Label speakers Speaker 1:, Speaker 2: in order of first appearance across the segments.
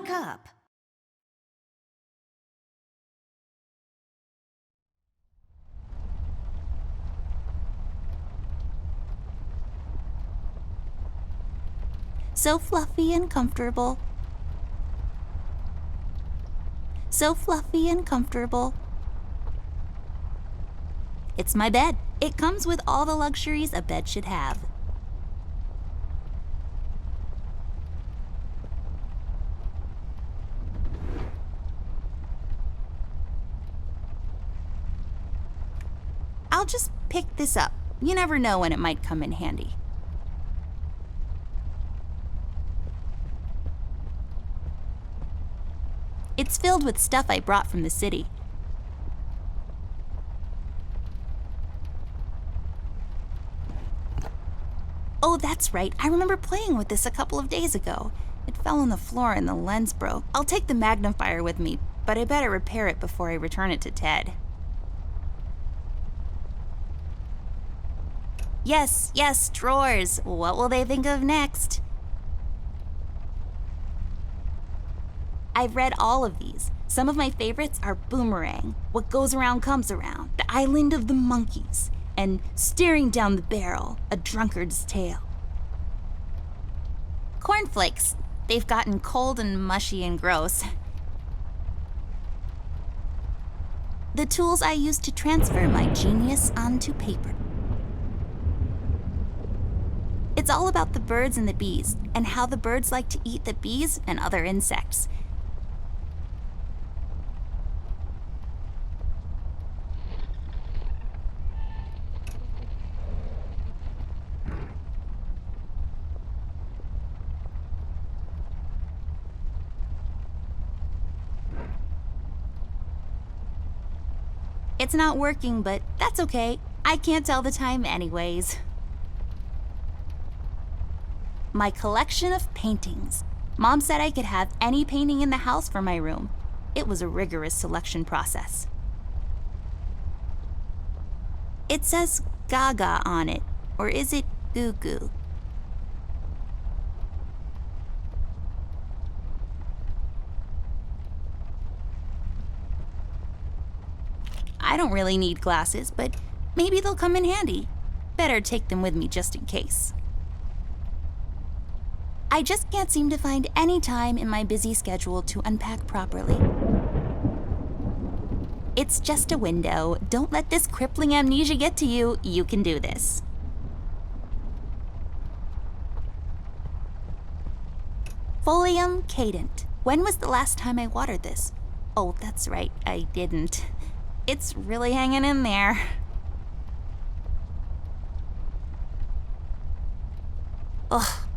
Speaker 1: wake up.
Speaker 2: So fluffy and comfortable. So fluffy and comfortable. It's my bed. It comes with all the luxuries a bed should have. I'll just pick this up. You never know when it might come in handy. It's filled with stuff I brought from the city. Oh, that's right. I remember playing with this a couple of days ago. It fell on the floor and the lens broke. I'll take the magnifier with me, but I better repair it before I return it to Ted. Yes, drawers. What will they think of next? I've read all of these. Some of my favorites are Boomerang, What Goes Around Comes Around, The Island of the Monkeys, and Staring Down the Barrel, A Drunkard's Tale. Cornflakes. They've gotten cold and mushy and gross. The tools I use to transfer my genius onto paper. It's all about the birds and the bees, and how the birds like to eat the bees and other insects. It's not working, but that's okay. I can't tell the time anyways. My collection of paintings. Mom said I could have any painting in the house for my room. It was a rigorous selection process. It says Gaga on it, or is it Goo Goo? I don't really need glasses, but maybe they'll come in handy. Better take them with me just in case. I just can't seem to find any time in my busy schedule to unpack properly. It's just a window. Don't let this crippling amnesia get to you. You can do this. Folium cadent. When was the last time I watered this? Oh, that's right, I didn't. It's really hanging in there. Ugh.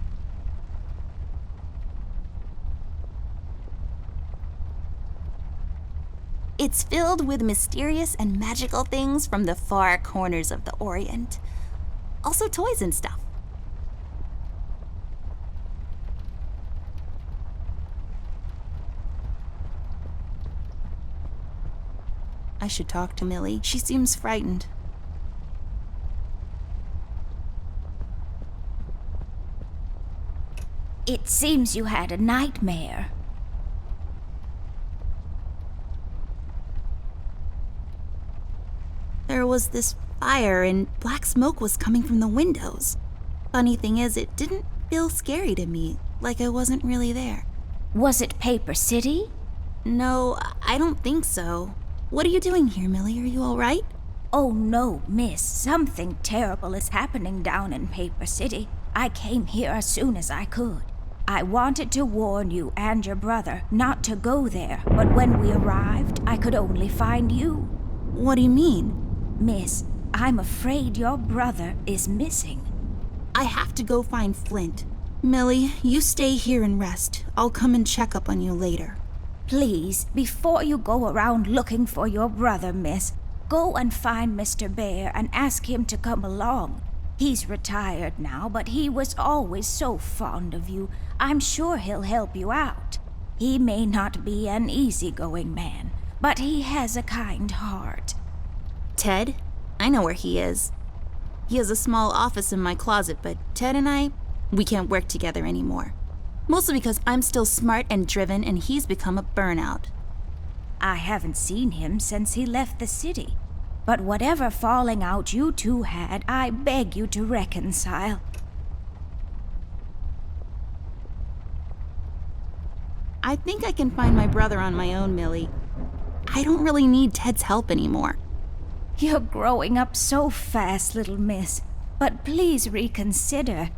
Speaker 2: It's filled with mysterious and magical things from the far corners of the Orient. Also toys and stuff. I should talk to Millie. She seems frightened.
Speaker 1: It seems you had a nightmare.
Speaker 2: There was this fire and black smoke was coming from the windows. Funny thing is, it didn't feel scary to me, like I wasn't really there.
Speaker 1: Was it Paper City?
Speaker 2: No, I don't think so. What are you doing here, Millie? Are you all right?
Speaker 1: Oh no, miss. Something terrible is happening down in Paper City. I came here as soon as I could. I wanted to warn you and your brother not to go there, but when we arrived, I could only find you.
Speaker 2: What do you mean?
Speaker 1: Miss, I'm afraid your brother is missing.
Speaker 2: I have to go find Flint. Millie, you stay here and rest. I'll come and check up on you later.
Speaker 1: Please, before you go around looking for your brother, miss, go and find Mr. Bear and ask him to come along. He's retired now, but he was always so fond of you. I'm sure he'll help you out. He may not be an easygoing man, but he has a kind heart.
Speaker 2: Ted? I know where he is. He has a small office in my closet, but Ted and I, we can't work together anymore. Mostly because I'm still smart and driven and he's become a burnout.
Speaker 1: I haven't seen him since he left the city. But whatever falling out you two had, I beg you to reconcile.
Speaker 2: I think I can find my brother on my own, Millie. I don't really need Ted's help anymore.
Speaker 1: You're growing up so fast, little miss. But please reconsider.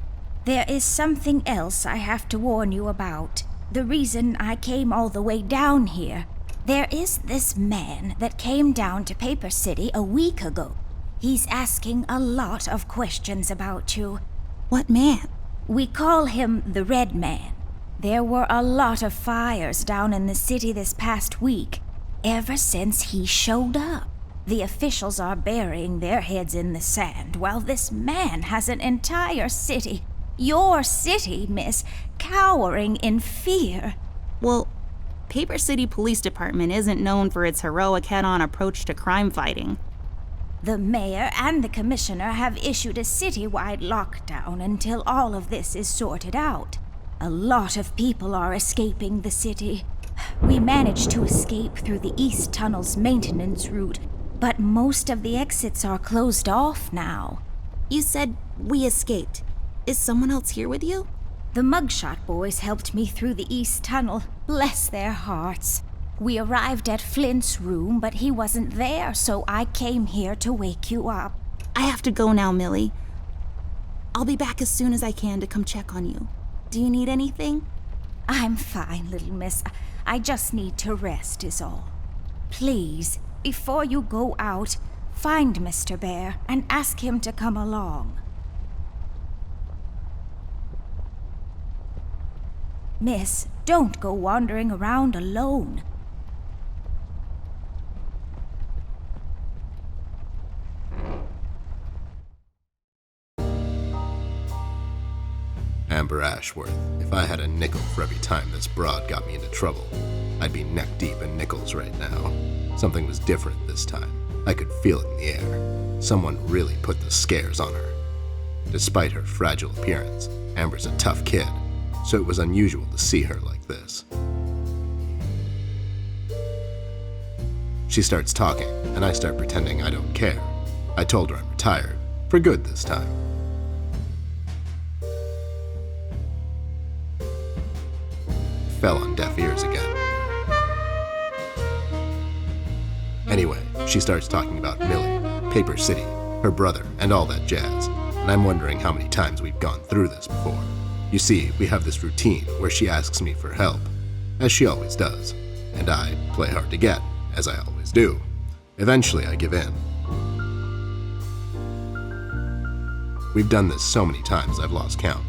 Speaker 1: There is something else I have to warn you about. The reason I came all the way down here. There is this man that came down to Paper City a week ago. He's asking a lot of questions about you.
Speaker 2: What man?
Speaker 1: We call him the Red Man. There were a lot of fires down in the city this past week, ever since he showed up. The officials are burying their heads in the sand, while this man has an entire city, your city, miss, cowering in fear.
Speaker 2: Well, Paper City Police Department isn't known for its heroic head-on approach to crime fighting.
Speaker 1: The mayor and the commissioner have issued a citywide lockdown until all of this is sorted out. A lot of people are escaping the city. We managed to escape through the East Tunnel's maintenance route, but most of the exits are closed off now.
Speaker 2: You said we escaped. Is someone else here with you?
Speaker 1: The Mugshot boys helped me through the East Tunnel, bless their hearts. We arrived at Flint's room, but he wasn't there, so I came here to wake you up.
Speaker 2: I have to go now, Millie. I'll be back as soon as I can to come check on you. Do you need anything?
Speaker 1: I'm fine, little miss. I just need to rest is all. Please, before you go out, find Mr. Bear and ask him to come along. Miss, don't go wandering around alone.
Speaker 3: Amber Ashworth, if I had a nickel for every time this broad got me into trouble, I'd be neck deep in nickels right now. Something was different this time. I could feel it in the air. Someone really put the scares on her. Despite her fragile appearance, Amber's a tough kid, so it was unusual to see her like this. She starts talking, and I start pretending I don't care. I told her I'm retired, for good this time. Fell on deaf ears again. Anyway, she starts talking about Millie, Paper City, her brother, and all that jazz, and I'm wondering how many times we've gone through this before. You see, we have this routine where she asks me for help, as she always does, and I play hard to get, as I always do. Eventually, I give in. We've done this so many times I've lost count.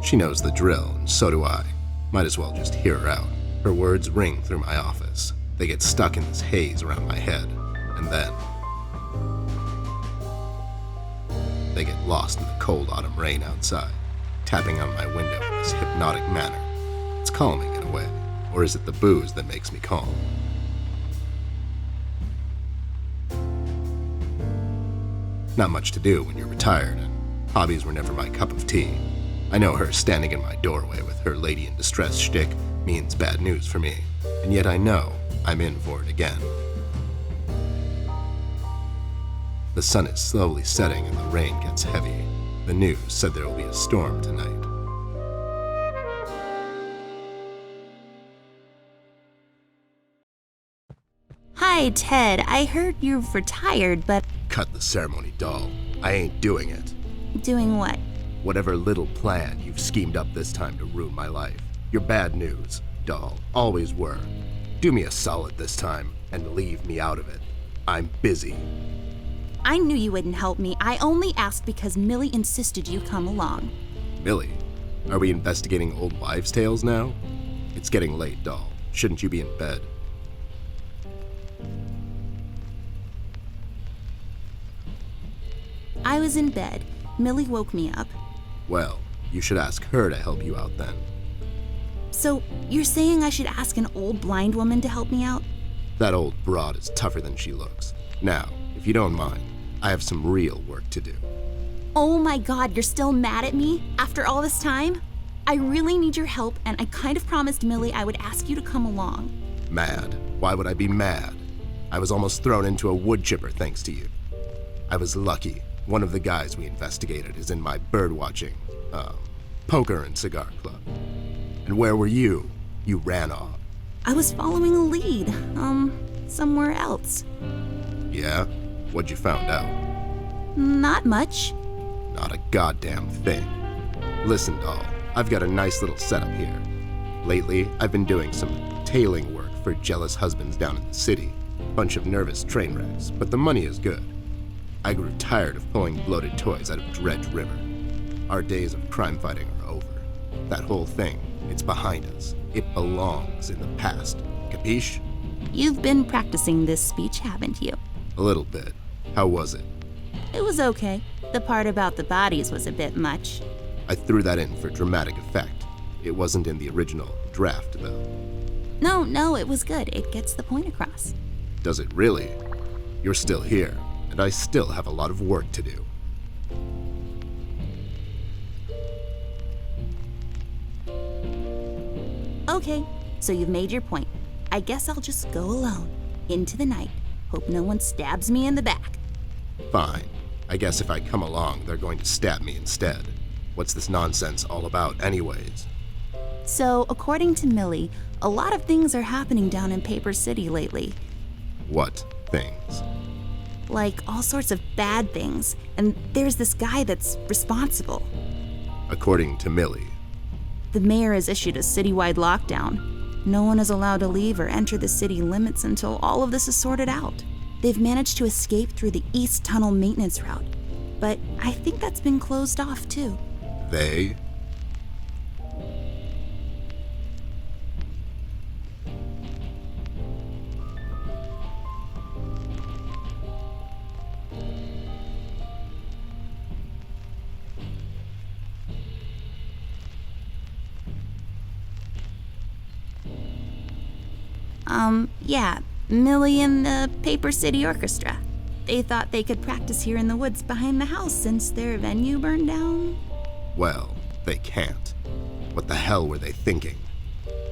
Speaker 3: She knows the drill, and so do I. Might as well just hear her out. Her words ring through my office. They get stuck in this haze around my head, and then they get lost in the cold autumn rain outside, tapping on my window in this hypnotic manner. It's calming in a way, or is it the booze that makes me calm? Not much to do when you're retired, and hobbies were never my cup of tea. I know her standing in my doorway with her lady in distress shtick means bad news for me, and yet I know I'm in for it again. The sun is slowly setting and the rain gets heavy. The news said there will be a storm tonight.
Speaker 2: Hi, Ted. I heard you've retired, but...
Speaker 3: Cut the ceremony, doll. I ain't doing it.
Speaker 2: Doing what?
Speaker 3: Whatever little plan you've schemed up this time to ruin my life. You're bad news, doll. Always were. Do me a solid this time and leave me out of it. I'm busy.
Speaker 2: I knew you wouldn't help me. I only asked because Millie insisted you come along.
Speaker 3: Millie? Are we investigating old wives' tales now? It's getting late, doll. Shouldn't you be in bed?
Speaker 2: I was in bed. Millie woke me up.
Speaker 3: Well, you should ask her to help you out then.
Speaker 2: So, you're saying I should ask an old blind woman to help me out?
Speaker 3: That old broad is tougher than she looks. Now, if you don't mind, I have some real work to do.
Speaker 2: Oh my god, you're still mad at me after all this time? I really need your help, and I kind of promised Millie I would ask you to come along.
Speaker 3: Mad? Why would I be mad? I was almost thrown into a wood chipper thanks to you. I was lucky. One of the guys we investigated is in my birdwatching, poker and cigar club. And where were you? You ran off.
Speaker 2: I was following a lead, somewhere else.
Speaker 3: Yeah? What'd you found out?
Speaker 2: Not much.
Speaker 3: Not a goddamn thing. Listen, doll, I've got a nice little setup here. Lately, I've been doing some tailing work for jealous husbands down in the city. Bunch of nervous train wrecks, but the money is good. I grew tired of pulling bloated toys out of Dredge River. Our days of crime fighting are over. That whole thing, it's behind us. It belongs in the past. Capiche?
Speaker 2: You've been practicing this speech, haven't you?
Speaker 3: A little bit. How was it?
Speaker 2: It was okay. The part about the bodies was a bit much.
Speaker 3: I threw that in for dramatic effect. It wasn't in the original draft, though.
Speaker 2: No, it was good. It gets the point across.
Speaker 3: Does it really? You're still here, and I still have a lot of work to do.
Speaker 2: Okay, so you've made your point. I guess I'll just go alone, into the night. Hope no one stabs me in the back.
Speaker 3: Fine. I guess if I come along, they're going to stab me instead. What's this nonsense all about anyways?
Speaker 2: So, according to Millie, a lot of things are happening down in Paper City lately.
Speaker 3: What things?
Speaker 2: Like all sorts of bad things, and there's this guy that's responsible.
Speaker 3: According to Millie.
Speaker 2: The mayor has issued a citywide lockdown. No one is allowed to leave or enter the city limits until all of this is sorted out. They've managed to escape through the East Tunnel maintenance route, but I think that's been closed off too.
Speaker 3: They?
Speaker 2: Yeah, Millie and the Paper City Orchestra. They thought they could practice here in the woods behind the house since their venue burned down.
Speaker 3: Well, they can't. What the hell were they thinking?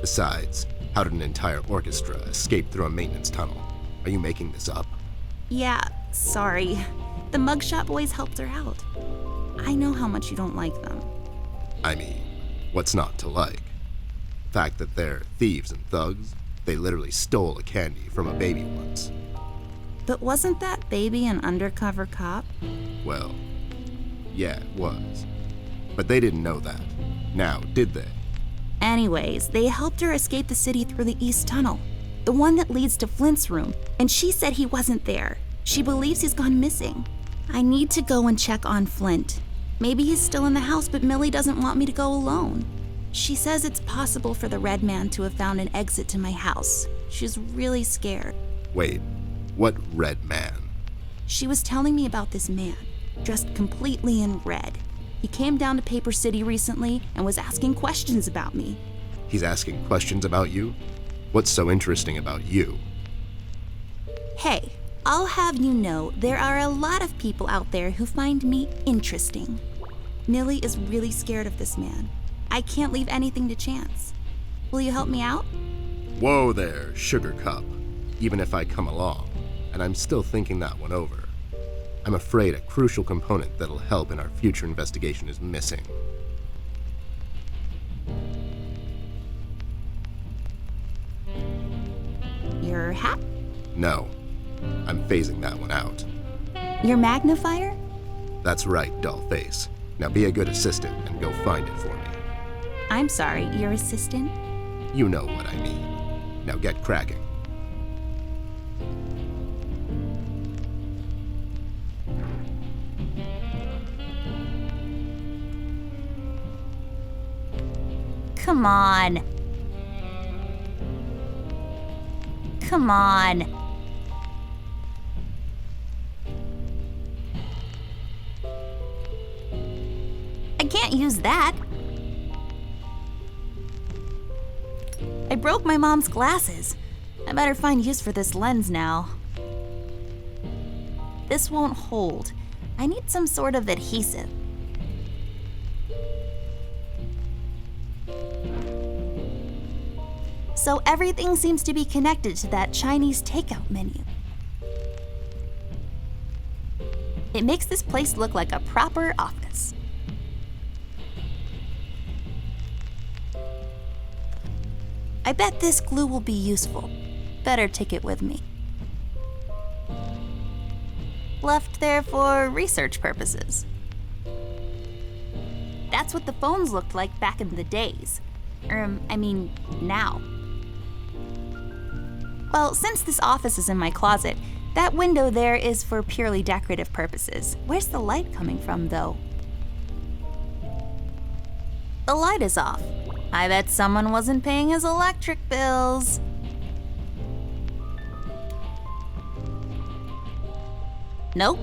Speaker 3: Besides, how did an entire orchestra escape through a maintenance tunnel? Are you making this up?
Speaker 2: Yeah, sorry. The Mugshot Boys helped her out. I know how much you don't like them.
Speaker 3: I mean, what's not to like? The fact that they're thieves and thugs? They literally stole a candy from a baby once.
Speaker 2: But wasn't that baby an undercover cop?
Speaker 3: Well, yeah, it was. But they didn't know that. Now, did they?
Speaker 2: Anyways, they helped her escape the city through the East Tunnel, the one that leads to Flint's room, and she said he wasn't there. She believes he's gone missing. I need to go and check on Flint. Maybe he's still in the house, but Millie doesn't want me to go alone. She says it's possible for the Red Man to have found an exit to my house. She's really scared.
Speaker 3: Wait, what Red Man?
Speaker 2: She was telling me about this man, dressed completely in red. He came down to Paper City recently and was asking questions about me.
Speaker 3: He's asking questions about you? What's so interesting about you?
Speaker 2: Hey, I'll have you know there are a lot of people out there who find me interesting. Millie is really scared of this man. I can't leave anything to chance. Will you help me out?
Speaker 3: Whoa there, Sugar Cup. Even if I come along, and I'm still thinking that one over. I'm afraid a crucial component that'll help in our future investigation is missing.
Speaker 2: Your hat?
Speaker 3: No, I'm phasing that one out.
Speaker 2: Your magnifier?
Speaker 3: That's right, dollface. Now be a good assistant and go find it for me.
Speaker 2: I'm sorry, your assistant?
Speaker 3: You know what I mean. Now get cracking.
Speaker 2: Come on. Come on. I can't use that. I broke my mom's glasses. I better find use for this lens now. This won't hold. I need some sort of adhesive. So everything seems to be connected to that Chinese takeout menu. It makes this place look like a proper office. I bet this glue will be useful. Better take it with me. Left there for research purposes. That's what the phones looked like back in the days. Now. Well, since this office is in my closet, that window there is for purely decorative purposes. Where's the light coming from, though? The light is off. I bet someone wasn't paying his electric bills. Nope.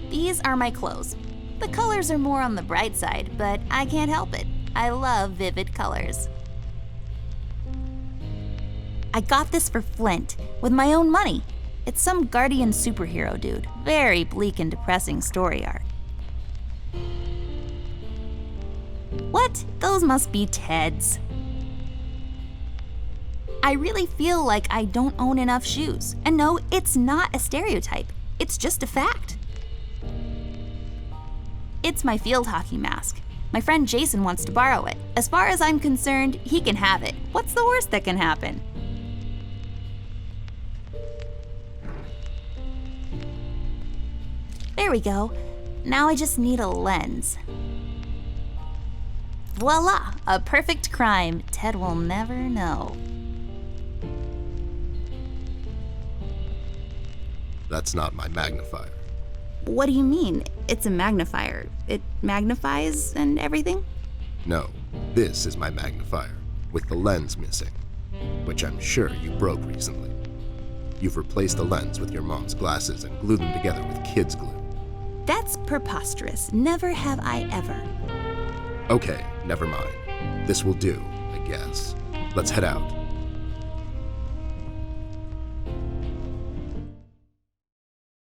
Speaker 2: These are my clothes. The colors are more on the bright side, but I can't help it. I love vivid colors. I got this for Flint with my own money. It's some guardian superhero dude. Very bleak and depressing story arc. What? Those must be Ted's. I really feel like I don't own enough shoes. And no, it's not a stereotype. It's just a fact. It's my field hockey mask. My friend Jason wants to borrow it. As far as I'm concerned, he can have it. What's the worst that can happen? There we go. Now I just need a lens. Voila! A perfect crime Ted will never know.
Speaker 3: That's not my magnifier.
Speaker 2: What do you mean? It's a magnifier. It magnifies and everything?
Speaker 3: No, this is my magnifier, with the lens missing, which I'm sure you broke recently. You've replaced the lens with your mom's glasses and glued them together with kids' glue.
Speaker 2: That's preposterous. Never have I ever.
Speaker 3: Okay, never mind. This will do, I guess. Let's head out.